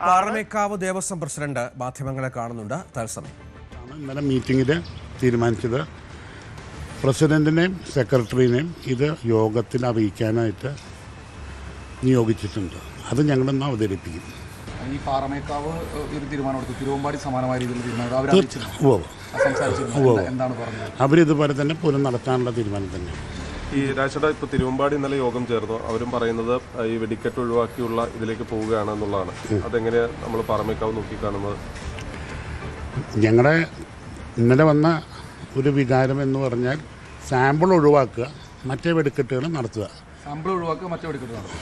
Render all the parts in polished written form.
Paramekkavu Devaswom president മാധ്യമങ്ങളെ കാണുന്നുണ്ട് തത്സമയം. ഇന്നലെ മീറ്റിംഗിൽ തീരുമാനിച്ചത് പ്രസിഡന്റിനെയും സെക്രട്ടറിനെയും ഇത് യോഗത്തിൽ അറിയിക്കാനായിട്ട് നിയോഗിച്ചിട്ടുണ്ട്. അത് ഞങ്ങളൊന്ന് അവതരിപ്പിക്കും. ഈ പാറമേക്കാവ് ഒരു തീരുമാനമെടുത്തു, തിരുവമ്പാടി സമാനമായ രീതിയിൽ തീരുമാനം അവരിതുപോലെ തന്നെ പൂരം നടത്താനുള്ള തീരുമാനം തന്നെ. ഈ രാജേട്ടാ, ഇപ്പോൾ തിരുവമ്പാടി ഇന്നലെ യോഗം ചേർന്നു. അവരും പറയുന്നത് ഈ വെടിക്കെട്ട് ഒഴിവാക്കിയുള്ള ഇതിലേക്ക് പോവുകയാണ് എന്നുള്ളതാണ്. അതെങ്ങനെയാണ് നമ്മൾ പാറമേക്കാവ് നോക്കിക്കാണുന്നത്? ഞങ്ങളുടെ ഇന്നലെ വന്ന ഒരു വികാരം എന്ന് പറഞ്ഞാൽ സാമ്പിൾ ഒഴിവാക്കുക, മറ്റേ വെടിക്കെട്ടുകൾ നടത്തുക. സാമ്പിൾ ഒഴിവാക്കുക, മറ്റേ വെടിക്കെട്ട് നടത്തുക.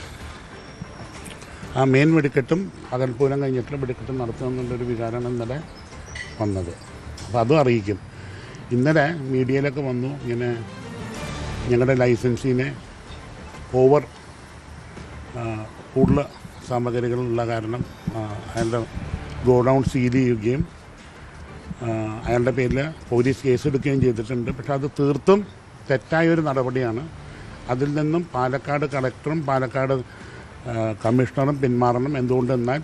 ആ മെയിൻ വെടിക്കെട്ടും പകൽപ്പൂരം കഴിഞ്ഞിട്ടുള്ള വെടിക്കെട്ടും നടത്തുക എന്നുള്ളൊരു വികാരമാണ് ഇന്നലെ വന്നത്. അപ്പോൾ അതും അറിയിക്കും. ഇന്നലെ മീഡിയയിലൊക്കെ വന്നു, ഇങ്ങനെ ഞങ്ങളുടെ ലൈസൻസിനെ ഓവർ കൂടുതൽ സാമഗ്രികളുള്ള കാരണം അയാളുടെ ഗോഡൗൺ സീൽ ചെയ്യുകയും അയാളുടെ പേരിൽ പോലീസ് കേസെടുക്കുകയും ചെയ്തിട്ടുണ്ട്. പക്ഷെ അത് തീർത്തും തെറ്റായൊരു നടപടിയാണ്. അതിൽ നിന്നും പാലക്കാട് കളക്ടറും പാലക്കാട് കമ്മീഷണറും പിന്മാറണം. എന്തുകൊണ്ടെന്നാൽ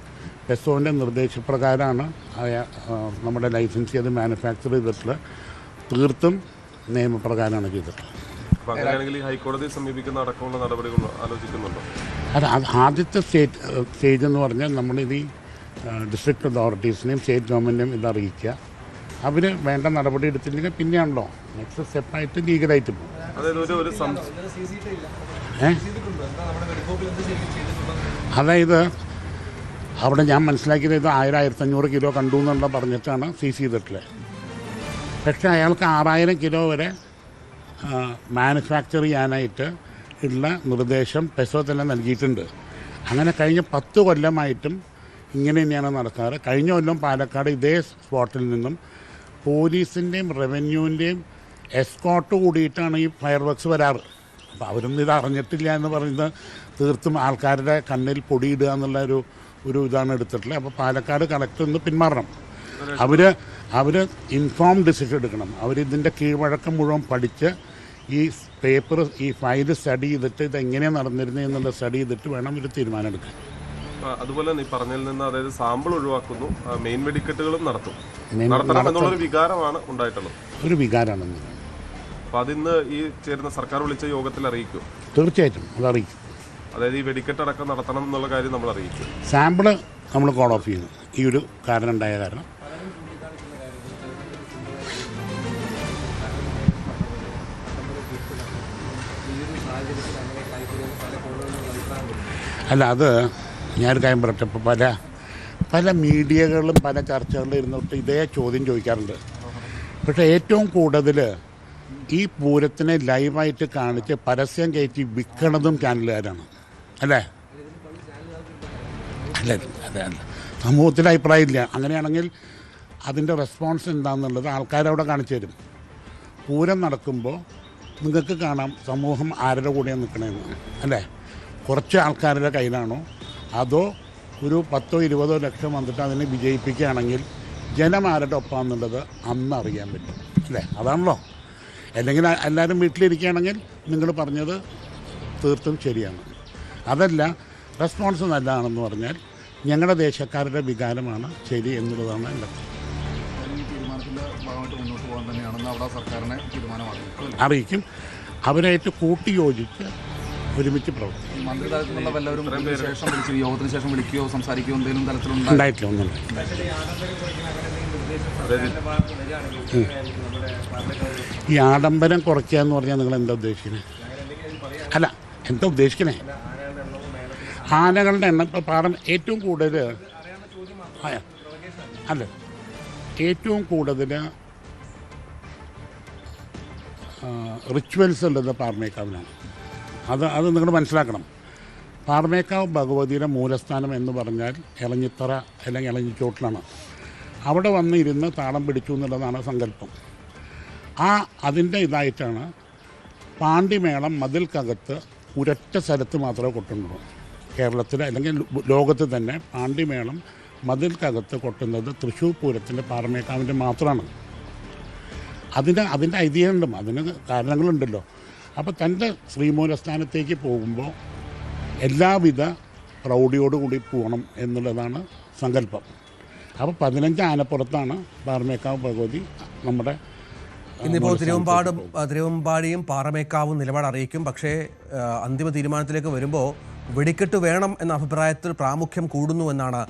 പെസോൻ്റെ നിർദ്ദേശപ്രകാരമാണ് നമ്മുടെ ലൈസൻസി അത് മാനുഫാക്ചർ ചെയ്തിട്ടുള്ളത്. തീർത്തും നിയമപ്രകാരമാണ് ചെയ്തിട്ടുള്ളത്. ഹൈക്കോടതിയെ സമീപിക്കുന്ന അടക്കമുള്ള നടപടികൾ ആലോചിക്കുന്നുണ്ടോ? അത് ആദ്യത്തെ സ്റ്റേജ് എന്ന് പറഞ്ഞാൽ നമ്മളിത് ഡിസ്ട്രിക്ട് അതോറിറ്റീസിനെയും സ്റ്റേറ്റ് ഗവൺമെൻറ്റിനെയും ഇത് അറിയിക്കുക. അവർ വേണ്ട നടപടി എടുത്തില്ലെങ്കിൽ പിന്നെയാണല്ലോ നെക്സ്റ്റ് സ്റ്റെപ്പായിട്ട് ലീഗലായിട്ട് പോകും. അതായത് അവിടെ ഞാൻ മനസ്സിലാക്കിയത് ഇത് 1000-1500 കിലോ കണ്ടു എന്നുള്ള പറഞ്ഞിട്ടാണ് സീസ് ചെയ്തിട്ടുള്ളത്. പക്ഷേ അയാൾക്ക് 6000 കിലോ വരെ മാനുഫാക്ചർ ചെയ്യാനായിട്ട് ഉള്ള നിർദ്ദേശം പെസോ തന്നെ നൽകിയിട്ടുണ്ട്. അങ്ങനെ കഴിഞ്ഞ 10 കൊല്ലമായിട്ടും ഇങ്ങനെ തന്നെയാണ് നടക്കാറ്. കഴിഞ്ഞ കൊല്ലം പാലക്കാട് ഇതേ സ്പോട്ടിൽ നിന്നും പോലീസിൻ്റെയും റവന്യൂവിൻ്റെയും എസ്കോർട്ട് കൂടിയിട്ടാണ് ഈ ഫയർ വർക്ക്സ് വരാറ്. അപ്പോൾ അവരൊന്നും ഇത് അറിഞ്ഞിട്ടില്ല എന്ന് പറയുന്നത് തീർത്തും ആൾക്കാരുടെ കണ്ണിൽ പൊടിയിടുക എന്നുള്ള ഒരു ഇതാണ് എടുത്തിട്ടുള്ളത്. അപ്പോൾ പാലക്കാട് കളക്ടർ ഒന്ന് പിന്മാറണം. അവർ ഇൻഫോം ഡിസിഷൻ എടുക്കണം. അവരിതിൻ്റെ കീഴ്വഴക്കം മുഴുവൻ പഠിച്ച് ഈ പേപ്പർ ഈ ഫയൽ സ്റ്റഡി ചെയ്തിട്ട് ഇതെങ്ങനെയാണ് നടന്നിരുന്നത് എന്നുള്ള സ്റ്റഡി ചെയ്തിട്ട് വേണം ഒരു തീരുമാനം എടുക്കാൻ. അതുപോലെ തന്നെ ഈ പറഞ്ഞതിൽ നിന്ന് അതായത് സാമ്പിൾ ഒഴിവാക്കുന്നു, മെയിൻ വെടിക്കെട്ടുകളും നടത്തണം എന്നുള്ളൊരു വികാരമാണ് ഉണ്ടായിട്ടുള്ളത്. ഒരു വികാരമാണെന്ന്. അപ്പോൾ അതിന്ന് ഈ ചേരുന്ന സർക്കാർ വിളിച്ച യോഗത്തിൽ അറിയിക്കും. തീർച്ചയായിട്ടും അത് അറിയിക്കും. അതായത് ഈ വെടിക്കെട്ടടക്കം നടത്തണം എന്നുള്ള കാര്യം നമ്മൾ അറിയിക്കും. സാമ്പിള് നമ്മൾ കോൾ ഓഫ് ചെയ്യുന്നു. ഈ ഒരു കാരണം ഉണ്ടായ കാരണം അല്ല, അത് ഞാനൊരു കാര്യം പറയട്ടെ. ഇപ്പോൾ പല മീഡിയകളിലും പല ചർച്ചകളിലും ഇരുന്നിട്ട് ഇതേ ചോദ്യം ചോദിക്കാറുണ്ട്. പക്ഷേ ഏറ്റവും കൂടുതൽ ഈ പൂരത്തിനെ ലൈവായിട്ട് കാണിച്ച് പരസ്യം കയറ്റി വിൽക്കണതും ചാനലുകാരാണ്. അല്ലേ? അല്ല, സമൂഹത്തിൽ അഭിപ്രായമില്ല. അങ്ങനെയാണെങ്കിൽ അതിൻ്റെ റെസ്പോൺസ് എന്താണെന്നുള്ളത് ആൾക്കാരവിടെ കാണിച്ചു തരും. പൂരം നടക്കുമ്പോൾ നിങ്ങൾക്ക് കാണാം സമൂഹം ആരുടെ കൂടെയാണ് നിൽക്കണമെന്ന്. അല്ലേ? കുറച്ച് ആൾക്കാരുടെ കയ്യിലാണോ അതോ ഒരു 10-20 ലക്ഷം വന്നിട്ട് അതിനെ വിജയിപ്പിക്കുകയാണെങ്കിൽ ജനം ആരുടെ ഒപ്പാന്നുള്ളത് അന്ന് അറിയാൻ പറ്റും. അല്ലേ? അതാണല്ലോ. അല്ലെങ്കിൽ എല്ലാവരും വീട്ടിലിരിക്കുകയാണെങ്കിൽ നിങ്ങൾ പറഞ്ഞത് തീർത്തും ശരിയാണ്. അതല്ല, റെസ്പോൺസ് നല്ലതാണെന്ന് പറഞ്ഞാൽ ഞങ്ങളുടെ ദേശക്കാരുടെ വികാരമാണ് ശരി എന്നുള്ളതാണ് എൻ്റെ അറിയിക്കും. അവരായിട്ട് കൂട്ടിയോജിച്ച് ഒരുമിച്ച് പ്രവർത്തിക്കും. ഉണ്ടായിട്ടില്ല, ഒന്നും ഈ ആഡംബരം കുറയ്ക്കുക എന്ന് പറഞ്ഞാൽ നിങ്ങൾ എന്താ ഉദ്ദേശിക്കണേ? അല്ല, എന്താ ഉദ്ദേശിക്കണേ? ആനകളുടെ എണ്ണം ഇപ്പോൾ ഏറ്റവും കൂടുതൽ അല്ല, ഏറ്റവും കൂടുതൽ റിച്വൽസ് ഉള്ളത് പാറമേക്കാവിലാണ്. അത് നിങ്ങൾ മനസ്സിലാക്കണം. പാറമേക്കാവ് ഭഗവതിയുടെ മൂലസ്ഥാനം എന്ന് പറഞ്ഞാൽ ഇളഞ്ഞിത്തറ അല്ലെങ്കിൽ ഇളഞ്ഞിച്ചോട്ടിലാണ്. അവിടെ വന്ന് ഇരുന്ന് താളം പിടിച്ചു എന്നുള്ളതാണ് സങ്കല്പം. അതിൻ്റെ ഇതായിട്ടാണ് പാണ്ടിമേളം മതിൽക്കകത്ത് ഒരൊറ്റ സ്ഥലത്ത് മാത്രമേ കൊട്ടുന്നുള്ളൂ. കേരളത്തിൽ അല്ലെങ്കിൽ ലോകത്ത് തന്നെ പാണ്ടിമേളം മതിൽക്കകത്ത് കൊട്ടുന്നത് തൃശ്ശൂർ പൂരത്തിൻ്റെ പാറമേക്കാവിൻ്റെ മാത്രമാണ്. അതിൻ്റെ ഐതിഹ്യമുണ്ടും അതിന് കാരണങ്ങളുണ്ടല്ലോ. അപ്പോൾ തൻ്റെ ശ്രീമൂലസ്ഥാനത്തേക്ക് പോകുമ്പോൾ എല്ലാവിധ പ്രൗഢിയോടുകൂടി പോകണം എന്നുള്ളതാണ് സങ്കല്പം. അപ്പോൾ 15 ആനപ്പുറത്താണ് പാറമേക്കാവ് ഭഗവതി നമ്മുടെ ഇന്നിപ്പോൾ തിരുവമ്പാടിയും പാറമേക്കാവും നിലപാട് അറിയിക്കും. പക്ഷേ അന്തിമ തീരുമാനത്തിലേക്ക് വരുമ്പോൾ വെടിക്കെട്ട് വേണം എന്ന അഭിപ്രായത്തിൽ പ്രാമുഖ്യം കൂടുന്നു എന്നാണ്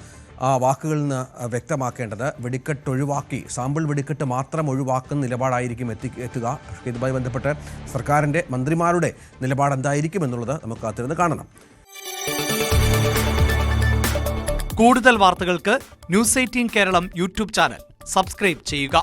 ആ വാക്കുകളിൽ നിന്ന് വ്യക്തമാക്കേണ്ടത്. വെടിക്കെട്ട് ഒഴിവാക്കി സാമ്പിൾ വെടിക്കെട്ട് മാത്രം ഒഴിവാക്കുന്ന നിലപാടായിരിക്കും എത്തുക. ഇതുമായി ബന്ധപ്പെട്ട് സർക്കാരിൻ്റെ മന്ത്രിമാരുടെ നിലപാട് എന്തായിരിക്കും എന്നുള്ളത് നമുക്ക് കാത്തിരുന്ന് കാണണം. കൂടുതൽ വാർത്തകൾക്ക് news 18 Keralam YouTube channel subscribe ചെയ്യുക.